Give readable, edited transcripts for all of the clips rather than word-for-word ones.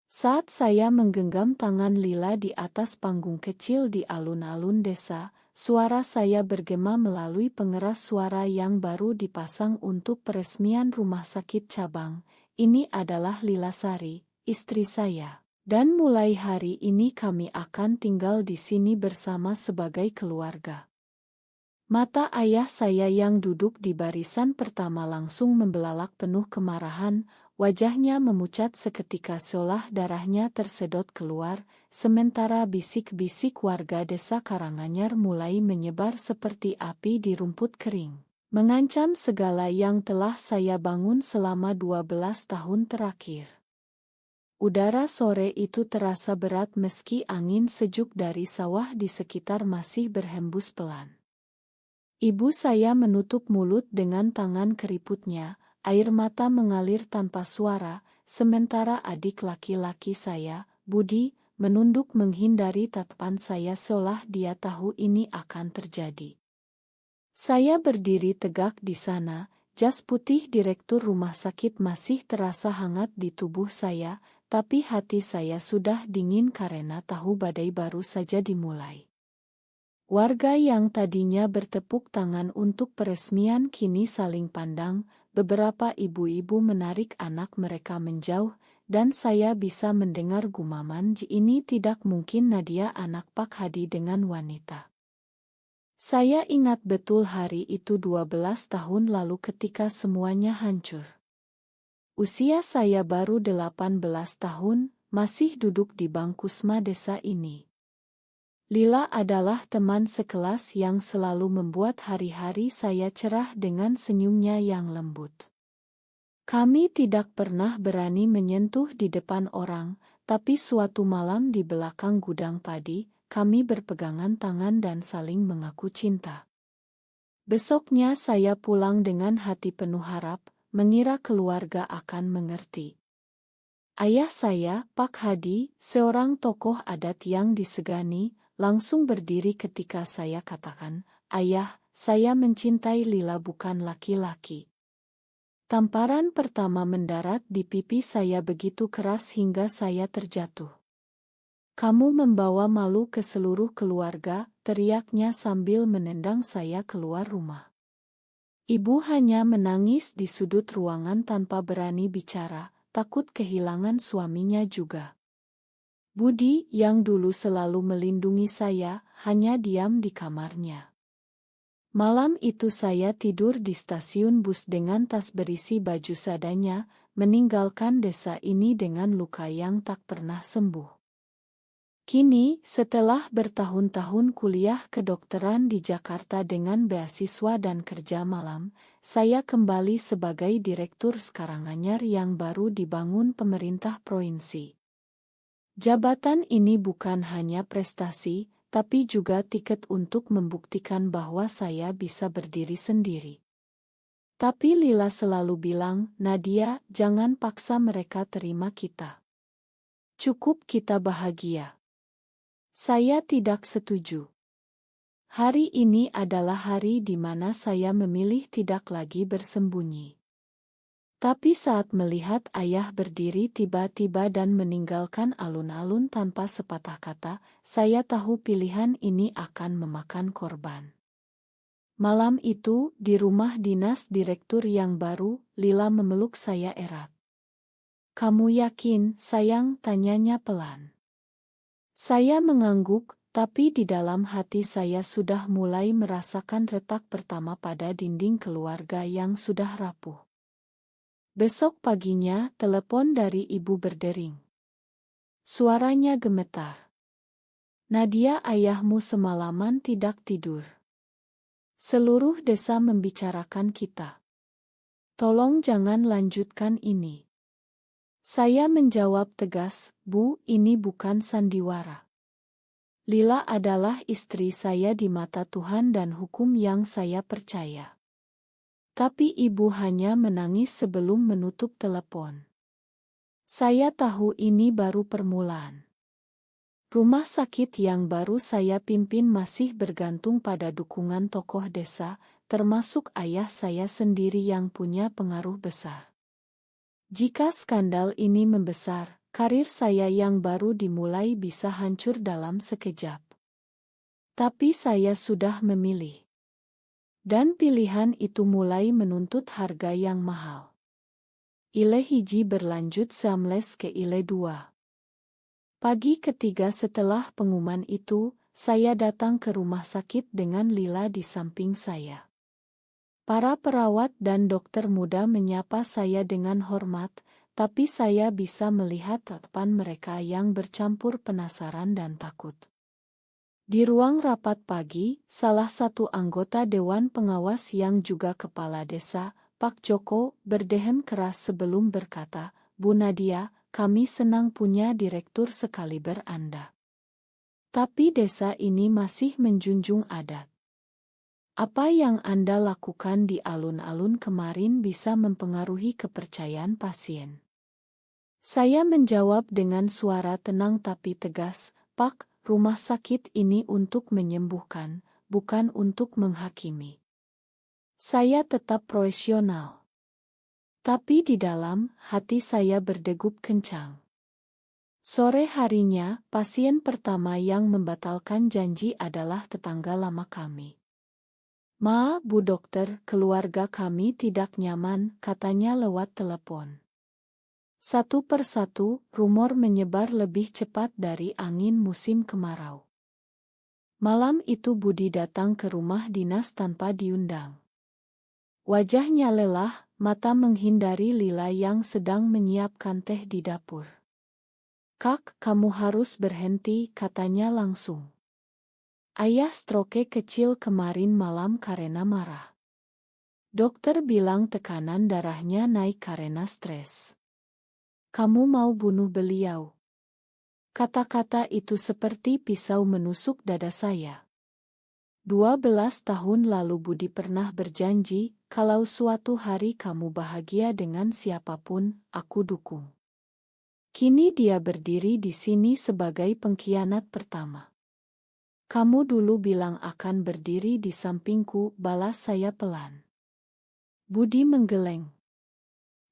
Saat saya menggenggam tangan Lila di atas panggung kecil di alun-alun desa, suara saya bergema melalui pengeras suara yang baru dipasang untuk peresmian rumah sakit cabang. Ini adalah Lila Sari, istri saya. Dan mulai hari ini kami akan tinggal di sini bersama sebagai keluarga. Mata ayah saya yang duduk di barisan pertama langsung membelalak penuh kemarahan, wajahnya memucat seketika seolah darahnya tersedot keluar, sementara bisik-bisik warga desa Karanganyar mulai menyebar seperti api di rumput kering, mengancam segala yang telah saya bangun selama 12 tahun terakhir. Udara sore itu terasa berat meski angin sejuk dari sawah di sekitar masih berhembus pelan. Ibu saya menutup mulut dengan tangan keriputnya, air mata mengalir tanpa suara, sementara adik laki-laki saya, Budi, menunduk menghindari tatapan saya seolah dia tahu ini akan terjadi. Saya berdiri tegak di sana, jas putih direktur rumah sakit masih terasa hangat di tubuh saya, tapi hati saya sudah dingin karena tahu badai baru saja dimulai. Warga yang tadinya bertepuk tangan untuk peresmian kini saling pandang, beberapa ibu-ibu menarik anak mereka menjauh, dan saya bisa mendengar gumaman ini tidak mungkin Nadia anak Pak Hadi dengan wanita. Saya ingat betul hari itu 12 tahun lalu ketika semuanya hancur. Usia saya baru 18 tahun, masih duduk di bangku SMA desa ini. Lila adalah teman sekelas yang selalu membuat hari-hari saya cerah dengan senyumnya yang lembut. Kami tidak pernah berani menyentuh di depan orang, tapi suatu malam di belakang gudang padi, kami berpegangan tangan dan saling mengaku cinta. Besoknya saya pulang dengan hati penuh harap, mengira keluarga akan mengerti. Ayah saya, Pak Hadi, seorang tokoh adat yang disegani, langsung berdiri ketika saya katakan, "Ayah, saya mencintai Lila bukan laki-laki." Tamparan pertama mendarat di pipi saya begitu keras hingga saya terjatuh. "Kamu membawa malu ke seluruh keluarga," teriaknya sambil menendang saya keluar rumah. Ibu hanya menangis di sudut ruangan tanpa berani bicara, takut kehilangan suaminya juga. Budi, yang dulu selalu melindungi saya, hanya diam di kamarnya. Malam itu saya tidur di stasiun bus dengan tas berisi baju seadanya, meninggalkan desa ini dengan luka yang tak pernah sembuh. Kini, setelah bertahun-tahun kuliah kedokteran di Jakarta dengan beasiswa dan kerja malam, saya kembali sebagai direktur Karanganyar yang baru dibangun pemerintah provinsi. Jabatan ini bukan hanya prestasi, tapi juga tiket untuk membuktikan bahwa saya bisa berdiri sendiri. Tapi Lila selalu bilang, "Nadia, jangan paksa mereka terima kita. Cukup kita bahagia." Saya tidak setuju. Hari ini adalah hari di mana saya memilih tidak lagi bersembunyi. Tapi saat melihat ayah berdiri tiba-tiba dan meninggalkan alun-alun tanpa sepatah kata, saya tahu pilihan ini akan memakan korban. Malam itu, di rumah dinas direktur yang baru, Lila memeluk saya erat. "Kamu yakin, sayang?" tanyanya pelan. Saya mengangguk, tapi di dalam hati saya sudah mulai merasakan retak pertama pada dinding keluarga yang sudah rapuh. Besok paginya, telepon dari ibu berdering. Suaranya gemetar. "Nadia, ayahmu semalaman tidak tidur. Seluruh desa membicarakan kita. Tolong jangan lanjutkan ini." Saya menjawab tegas, "Bu, ini bukan sandiwara. Lila adalah istri saya di mata Tuhan dan hukum yang saya percaya." Tapi ibu hanya menangis sebelum menutup telepon. Saya tahu ini baru permulaan. Rumah sakit yang baru saya pimpin masih bergantung pada dukungan tokoh desa, termasuk ayah saya sendiri yang punya pengaruh besar. Jika skandal ini membesar, karir saya yang baru dimulai bisa hancur dalam sekejap. Tapi saya sudah memilih. Dan pilihan itu mulai menuntut harga yang mahal. Ile hiji berlanjut samles ke ile dua. Pagi ketiga setelah pengumuman itu, saya datang ke rumah sakit dengan Lila di samping saya. Para perawat dan dokter muda menyapa saya dengan hormat, tapi saya bisa melihat tatapan mereka yang bercampur penasaran dan takut. Di ruang rapat pagi, salah satu anggota Dewan Pengawas yang juga kepala desa, Pak Joko, berdehem keras sebelum berkata, "Bu Nadia, kami senang punya direktur sekaliber Anda. Tapi desa ini masih menjunjung adat. Apa yang Anda lakukan di alun-alun kemarin bisa mempengaruhi kepercayaan pasien." Saya menjawab dengan suara tenang tapi tegas, "Pak, rumah sakit ini untuk menyembuhkan, bukan untuk menghakimi. Saya tetap profesional." Tapi di dalam hati saya berdegup kencang. Sore harinya, pasien pertama yang membatalkan janji adalah tetangga lama kami. "Ma, Bu Dokter, keluarga kami tidak nyaman," katanya lewat telepon. Satu persatu, rumor menyebar lebih cepat dari angin musim kemarau. Malam itu Budi datang ke rumah dinas tanpa diundang. Wajahnya lelah, mata menghindari Lila yang sedang menyiapkan teh di dapur. "Kak, kamu harus berhenti," katanya langsung. "Ayah stroke kecil kemarin malam karena marah. Dokter bilang tekanan darahnya naik karena stres. Kamu mau bunuh beliau." Kata-kata itu seperti pisau menusuk dada saya. 12 tahun lalu Budi pernah berjanji, "Kalau suatu hari kamu bahagia dengan siapapun, aku dukung." Kini dia berdiri di sini sebagai pengkhianat pertama. "Kamu dulu bilang akan berdiri di sampingku," balas saya pelan. Budi menggeleng.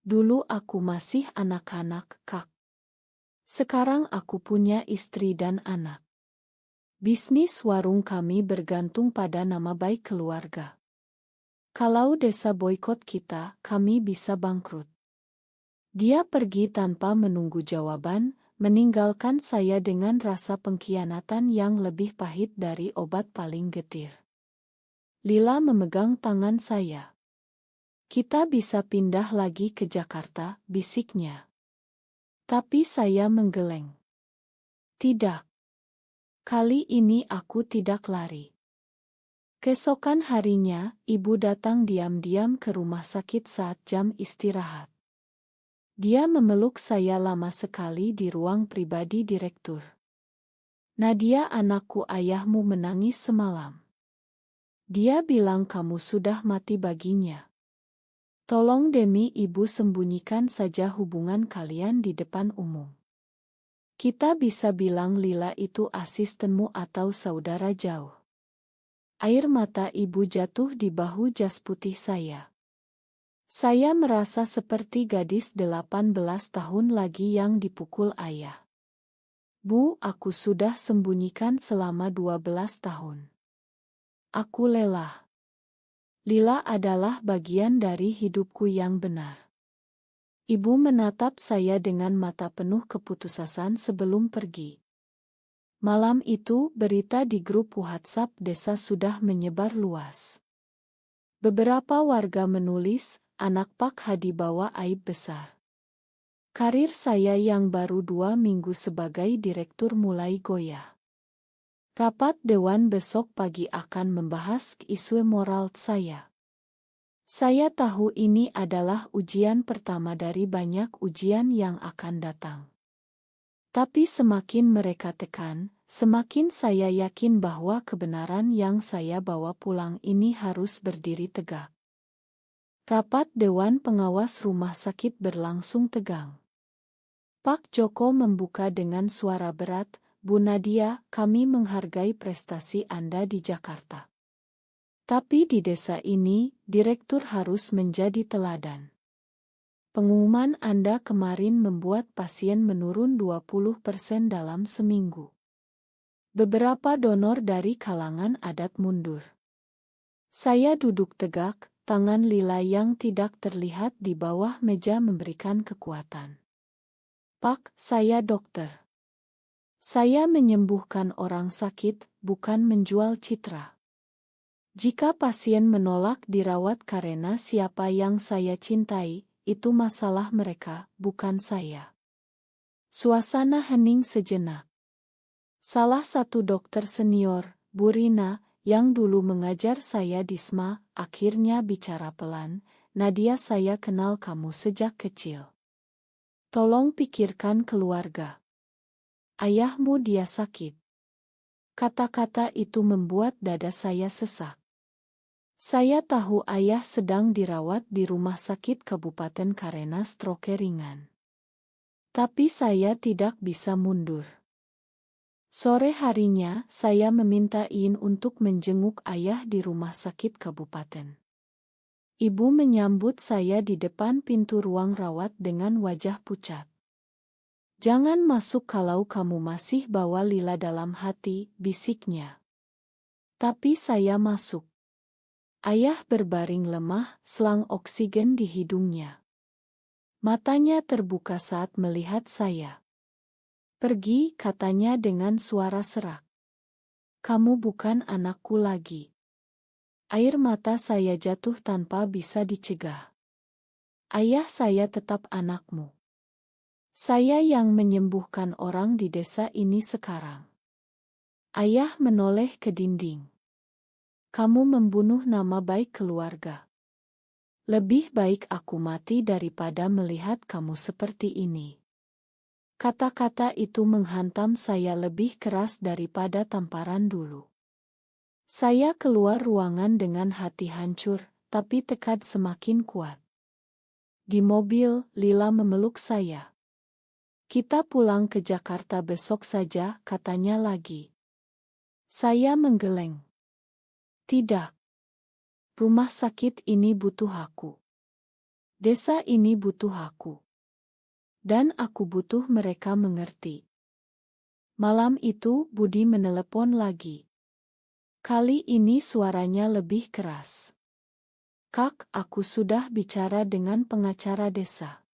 "Dulu aku masih anak-anak, Kak. Sekarang aku punya istri dan anak. Bisnis warung kami bergantung pada nama baik keluarga. Kalau desa boikot kita, kami bisa bangkrut." Dia pergi tanpa menunggu jawaban, meninggalkan saya dengan rasa pengkhianatan yang lebih pahit dari obat paling getir. Lila memegang tangan saya. "Kita bisa pindah lagi ke Jakarta," bisiknya. Tapi saya menggeleng. "Tidak. Kali ini aku tidak lari." Keesokan harinya, ibu datang diam-diam ke rumah sakit saat jam istirahat. Dia memeluk saya lama sekali di ruang pribadi direktur. "Nadia, anakku, ayahmu menangis semalam. Dia bilang kamu sudah mati baginya. Tolong demi ibu sembunyikan saja hubungan kalian di depan umum. Kita bisa bilang Lila itu asistenmu atau saudara jauh." Air mata ibu jatuh di bahu jas putih saya. Saya merasa seperti gadis 18 tahun lagi yang dipukul ayah. "Bu, aku sudah sembunyikan selama 12 tahun. Aku lelah. Lila adalah bagian dari hidupku yang benar." Ibu menatap saya dengan mata penuh keputusasaan sebelum pergi. Malam itu, berita di grup WhatsApp desa sudah menyebar luas. Beberapa warga menulis, "Anak Pak Hadi bawa aib besar." Karir saya yang baru 2 minggu sebagai direktur mulai goyah. Rapat dewan besok pagi akan membahas isu moral saya. Saya tahu ini adalah ujian pertama dari banyak ujian yang akan datang. Tapi semakin mereka tekan, semakin saya yakin bahwa kebenaran yang saya bawa pulang ini harus berdiri tegak. Rapat Dewan Pengawas Rumah Sakit berlangsung tegang. Pak Joko membuka dengan suara berat, "Bu Nadia, kami menghargai prestasi Anda di Jakarta. Tapi di desa ini, direktur harus menjadi teladan. Pengumuman Anda kemarin membuat pasien menurun 20% dalam seminggu. Beberapa donor dari kalangan adat mundur. Saya duduk tegak, tangan lila yang tidak terlihat di bawah meja memberikan kekuatan. Pak, saya dokter. Saya menyembuhkan orang sakit, bukan menjual citra. Jika pasien menolak dirawat karena siapa yang saya cintai, itu masalah mereka, bukan saya. Suasana hening sejenak. Salah satu dokter senior, Bu Rina, yang dulu mengajar saya di SMA, akhirnya bicara pelan, "Nadia, saya kenal kamu sejak kecil. Tolong pikirkan keluarga. Ayahmu dia sakit." Kata-kata itu membuat dada saya sesak. Saya tahu ayah sedang dirawat di rumah sakit kabupaten karena stroke ringan. Tapi saya tidak bisa mundur. Sore harinya, saya meminta izin untuk menjenguk ayah di rumah sakit kabupaten. Ibu menyambut saya di depan pintu ruang rawat dengan wajah pucat. "Jangan masuk kalau kamu masih bawa lila dalam hati," bisiknya. Tapi saya masuk. Ayah berbaring lemah, selang oksigen di hidungnya. Matanya terbuka saat melihat saya. "Pergi," katanya dengan suara serak. "Kamu bukan anakku lagi." Air mata saya jatuh tanpa bisa dicegah. "Ayah, saya tetap anakmu. Saya yang menyembuhkan orang di desa ini sekarang." Ayah menoleh ke dinding. "Kamu membunuh nama baik keluarga. Lebih baik aku mati daripada melihat kamu seperti ini." Kata-kata itu menghantam saya lebih keras daripada tamparan dulu. Saya keluar ruangan dengan hati hancur, tapi tekad semakin kuat. Di mobil, Lila memeluk saya. "Kita pulang ke Jakarta besok saja," katanya lagi. Saya menggeleng. "Tidak. Rumah sakit ini butuh aku. Desa ini butuh aku. Dan aku butuh mereka mengerti." Malam itu, Budi menelepon lagi. Kali ini suaranya lebih keras. "Kak, aku sudah bicara dengan pengacara desa.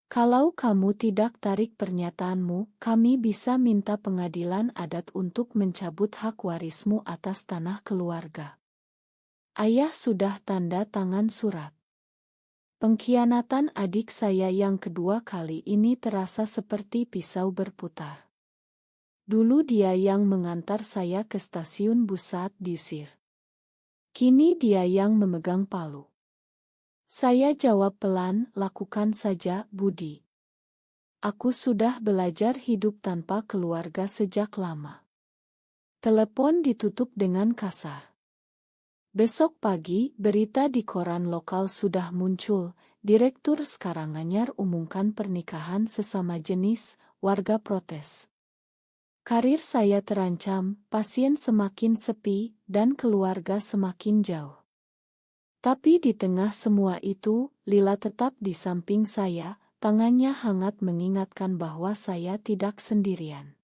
Kalau kamu tidak tarik pernyataanmu, kami bisa minta pengadilan adat untuk mencabut hak warismu atas tanah keluarga." Ayah sudah tanda tangan surat. Pengkhianatan adik saya yang kedua kali ini terasa seperti pisau berputar. Dulu dia yang mengantar saya ke stasiun bus saat diusir. Kini dia yang memegang palu. Saya jawab pelan, "Lakukan saja, Budi. Aku sudah belajar hidup tanpa keluarga sejak lama." Telepon ditutup dengan kasar. Besok pagi, berita di koran lokal sudah muncul. Direktur Karanganyar umumkan pernikahan sesama jenis, warga protes. Karir saya terancam, pasien semakin sepi, dan keluarga semakin jauh. Tapi di tengah semua itu, Lila tetap di samping saya, tangannya hangat mengingatkan bahwa saya tidak sendirian.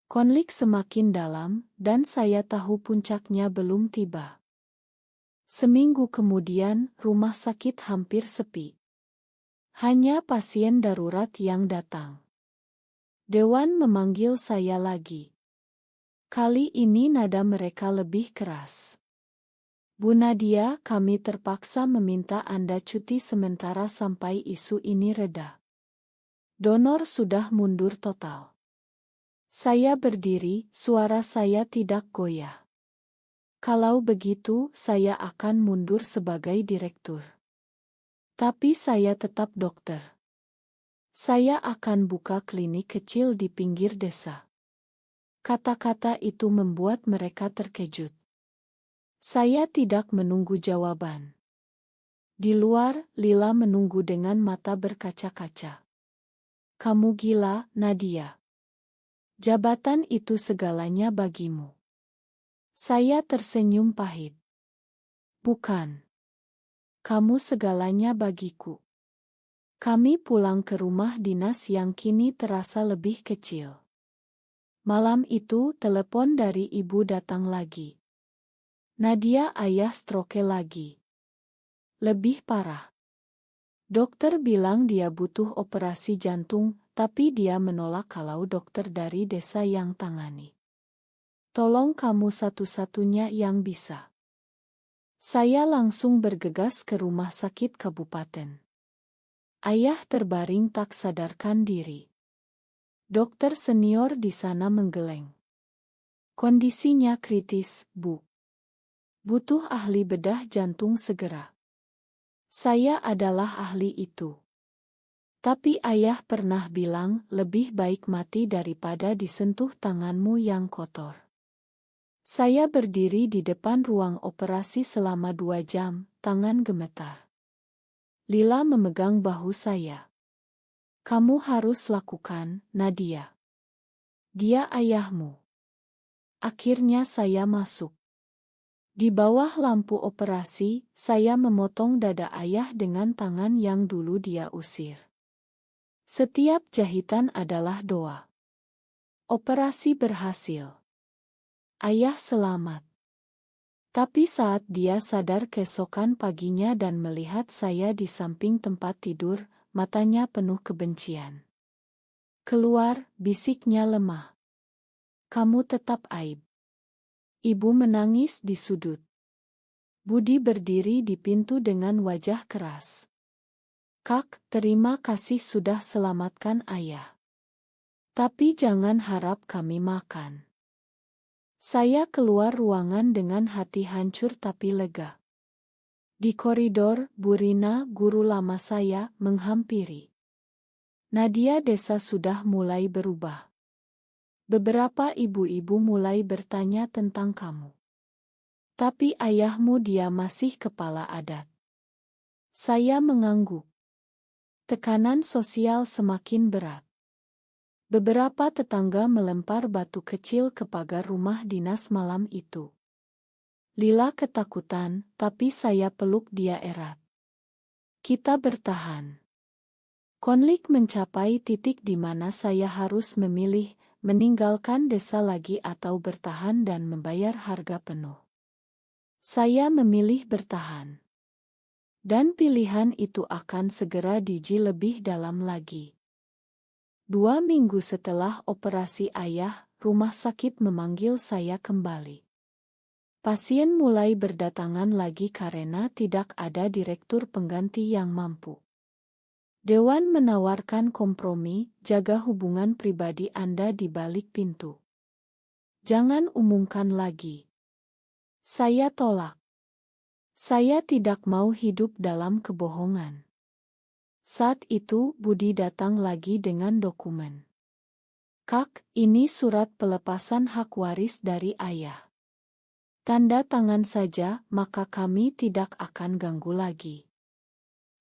Konflik semakin dalam, dan saya tahu puncaknya belum tiba. Seminggu kemudian, rumah sakit hampir sepi. Hanya pasien darurat yang datang. Dewan memanggil saya lagi. Kali ini nada mereka lebih keras. "Bu Nadia, kami terpaksa meminta Anda cuti sementara sampai isu ini reda. Donor sudah mundur total." Saya berdiri, suara saya tidak goyah. "Kalau begitu, saya akan mundur sebagai direktur. Tapi saya tetap dokter. Saya akan buka klinik kecil di pinggir desa." Kata-kata itu membuat mereka terkejut. Saya tidak menunggu jawaban. Di luar, Lila menunggu dengan mata berkaca-kaca. "Kamu gila, Nadia. Jabatan itu segalanya bagimu." Saya tersenyum pahit. "Bukan. Kamu segalanya bagiku." Kami pulang ke rumah dinas yang kini terasa lebih kecil. Malam itu telepon dari ibu datang lagi. Nadia, ayah stroke lagi. Lebih parah. Dokter bilang dia butuh operasi jantung, tapi dia menolak kalau dokter dari desa yang tangani. Tolong kamu satu-satunya yang bisa. Saya langsung bergegas ke rumah sakit kabupaten. Ayah terbaring tak sadarkan diri. Dokter senior di sana menggeleng. Kondisinya kritis, Bu. Butuh ahli bedah jantung segera. Saya adalah ahli itu. Tapi ayah pernah bilang lebih baik mati daripada disentuh tanganmu yang kotor. Saya berdiri di depan ruang operasi selama 2 jam, tangan gemetar. Lila memegang bahu saya. Kamu harus lakukan, Nadia. Dia ayahmu. Akhirnya saya masuk. Di bawah lampu operasi, saya memotong dada ayah dengan tangan yang dulu dia usir. Setiap jahitan adalah doa. Operasi berhasil. Ayah selamat. Tapi saat dia sadar keesokan paginya dan melihat saya di samping tempat tidur, matanya penuh kebencian. Keluar, bisiknya lemah. Kamu tetap aib. Ibu menangis di sudut. Budi berdiri di pintu dengan wajah keras. Kak, terima kasih sudah selamatkan ayah. Tapi jangan harap kami makan. Saya keluar ruangan dengan hati hancur tapi lega. Di koridor, Bu Rina, guru lama saya, menghampiri. Nadia, desa sudah mulai berubah. Beberapa ibu-ibu mulai bertanya tentang kamu. Tapi ayahmu dia masih kepala adat. Saya mengangguk. Tekanan sosial semakin berat. Beberapa tetangga melempar batu kecil ke pagar rumah dinas malam itu. Lila ketakutan, tapi saya peluk dia erat. Kita bertahan. Konflik mencapai titik di mana saya harus memilih, meninggalkan desa lagi atau bertahan dan membayar harga penuh. Saya memilih bertahan. Dan pilihan itu akan segera diuji lebih dalam lagi. 2 minggu setelah operasi ayah, rumah sakit memanggil saya kembali. Pasien mulai berdatangan lagi karena tidak ada direktur pengganti yang mampu. Dewan menawarkan kompromi, jaga hubungan pribadi Anda di balik pintu. Jangan umumkan lagi. Saya tolak. Saya tidak mau hidup dalam kebohongan. Saat itu Budi datang lagi dengan dokumen. Kak, ini surat pelepasan hak waris dari ayah. Tanda tangan saja, maka kami tidak akan ganggu lagi.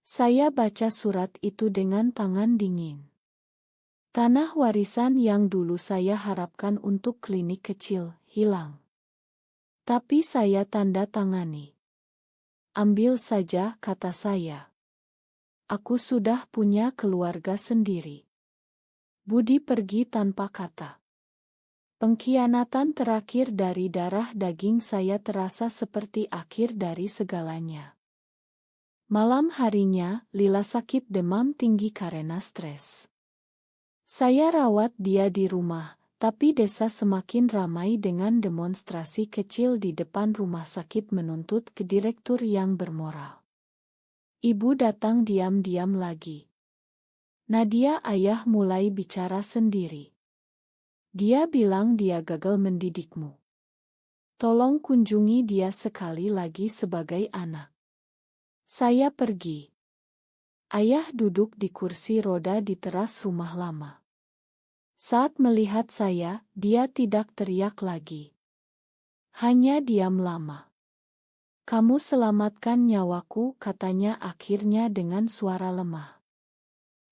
Saya baca surat itu dengan tangan dingin. Tanah warisan yang dulu saya harapkan untuk klinik kecil, hilang. Tapi saya tanda tangani. Ambil saja, kata saya. Aku sudah punya keluarga sendiri. Budi pergi tanpa kata. Pengkhianatan terakhir dari darah daging saya terasa seperti akhir dari segalanya. Malam harinya, Lila sakit demam tinggi karena stres. Saya rawat dia di rumah, tapi desa semakin ramai dengan demonstrasi kecil di depan rumah sakit menuntut ke direktur yang bermoral. Ibu datang diam-diam lagi. Nadia, ayah mulai bicara sendiri. Dia bilang dia gagal mendidikmu. Tolong kunjungi dia sekali lagi sebagai anak. Saya pergi. Ayah duduk di kursi roda di teras rumah lama. Saat melihat saya, dia tidak teriak lagi. Hanya diam lama. Kamu selamatkan nyawaku, katanya akhirnya dengan suara lemah.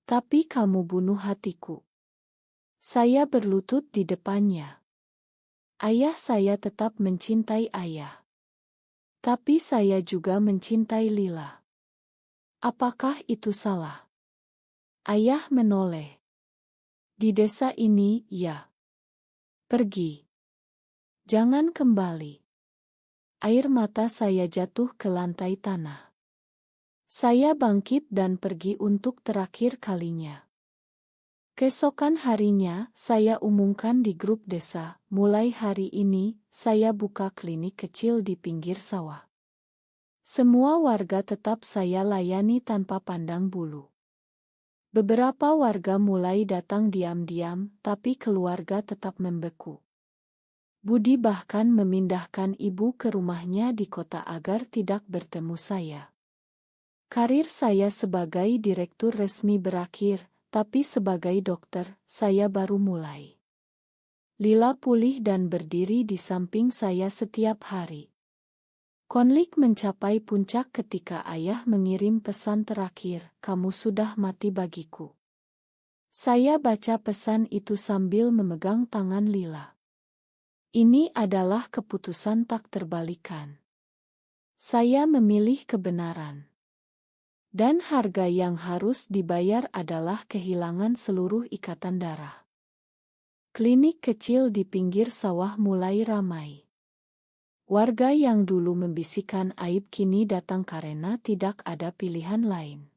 Tapi kamu bunuh hatiku. Saya berlutut di depannya. Ayah, saya tetap mencintai ayah. Tapi saya juga mencintai Lila. Apakah itu salah? Ayah menoleh. Di desa ini, ya. Pergi. Jangan kembali. Air mata saya jatuh ke lantai tanah. Saya bangkit dan pergi untuk terakhir kalinya. Keesokan harinya, saya umumkan di grup desa, mulai hari ini, saya buka klinik kecil di pinggir sawah. Semua warga tetap saya layani tanpa pandang bulu. Beberapa warga mulai datang diam-diam, tapi keluarga tetap membeku. Budi bahkan memindahkan ibu ke rumahnya di kota agar tidak bertemu saya. Karir saya sebagai direktur resmi berakhir, tapi sebagai dokter, saya baru mulai. Lila pulih dan berdiri di samping saya setiap hari. Konflik mencapai puncak ketika ayah mengirim pesan terakhir, "Kamu sudah mati bagiku." Saya baca pesan itu sambil memegang tangan Lila. Ini adalah keputusan tak terbalikan. Saya memilih kebenaran. Dan harga yang harus dibayar adalah kehilangan seluruh ikatan darah. Klinik kecil di pinggir sawah mulai ramai. Warga yang dulu membisikkan aib kini datang karena tidak ada pilihan lain.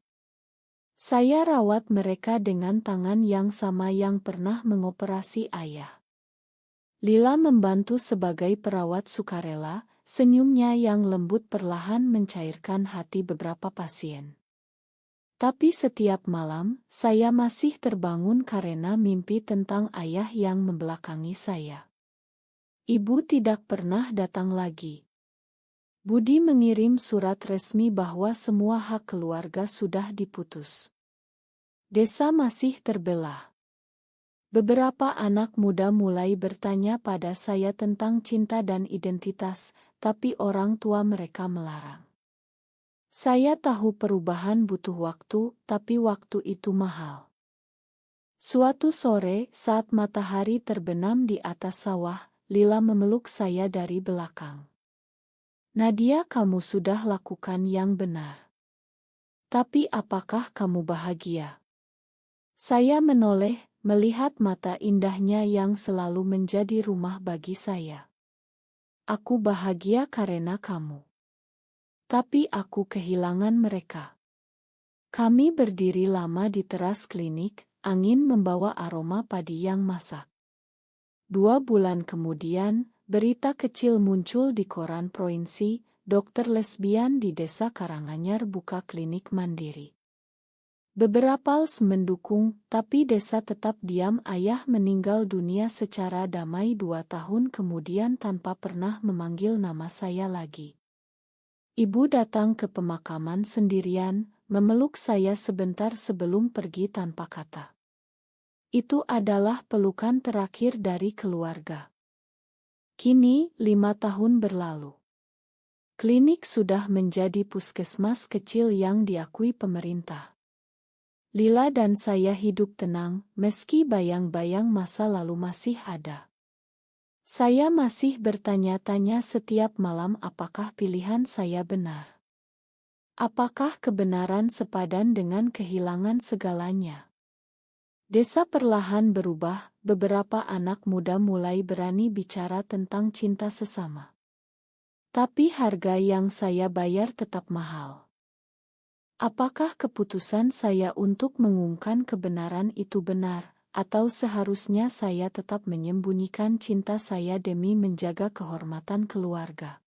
Saya rawat mereka dengan tangan yang sama yang pernah mengoperasi ayah. Lila membantu sebagai perawat sukarela, senyumnya yang lembut perlahan mencairkan hati beberapa pasien. Tapi setiap malam, saya masih terbangun karena mimpi tentang ayah yang membelakangi saya. Ibu tidak pernah datang lagi. Budi mengirim surat resmi bahwa semua hak keluarga sudah diputus. Desa masih terbelah. Beberapa anak muda mulai bertanya pada saya tentang cinta dan identitas, tapi orang tua mereka melarang. Saya tahu perubahan butuh waktu, tapi waktu itu mahal. Suatu sore, saat matahari terbenam di atas sawah, Lila memeluk saya dari belakang. "Nadia, kamu sudah lakukan yang benar. Tapi apakah kamu bahagia?" Saya menoleh, melihat mata indahnya yang selalu menjadi rumah bagi saya. "Aku bahagia karena kamu. Tapi aku kehilangan mereka." Kami berdiri lama di teras klinik, angin membawa aroma padi yang masak. 2 bulan kemudian, berita kecil muncul di koran provinsi, dokter lesbian di desa Karanganyar buka klinik mandiri. Beberapa mendukung, tapi desa tetap diam. Ayah meninggal dunia secara damai 2 tahun kemudian tanpa pernah memanggil nama saya lagi. Ibu datang ke pemakaman sendirian, memeluk saya sebentar sebelum pergi tanpa kata. Itu adalah pelukan terakhir dari keluarga. Kini, 5 tahun berlalu. Klinik sudah menjadi puskesmas kecil yang diakui pemerintah. Lila dan saya hidup tenang, meski bayang-bayang masa lalu masih ada. Saya masih bertanya-tanya setiap malam apakah pilihan saya benar. Apakah kebenaran sepadan dengan kehilangan segalanya? Desa perlahan berubah, beberapa anak muda mulai berani bicara tentang cinta sesama. Tapi harga yang saya bayar tetap mahal. Apakah keputusan saya untuk mengungkapkan kebenaran itu benar, atau seharusnya saya tetap menyembunyikan cinta saya demi menjaga kehormatan keluarga?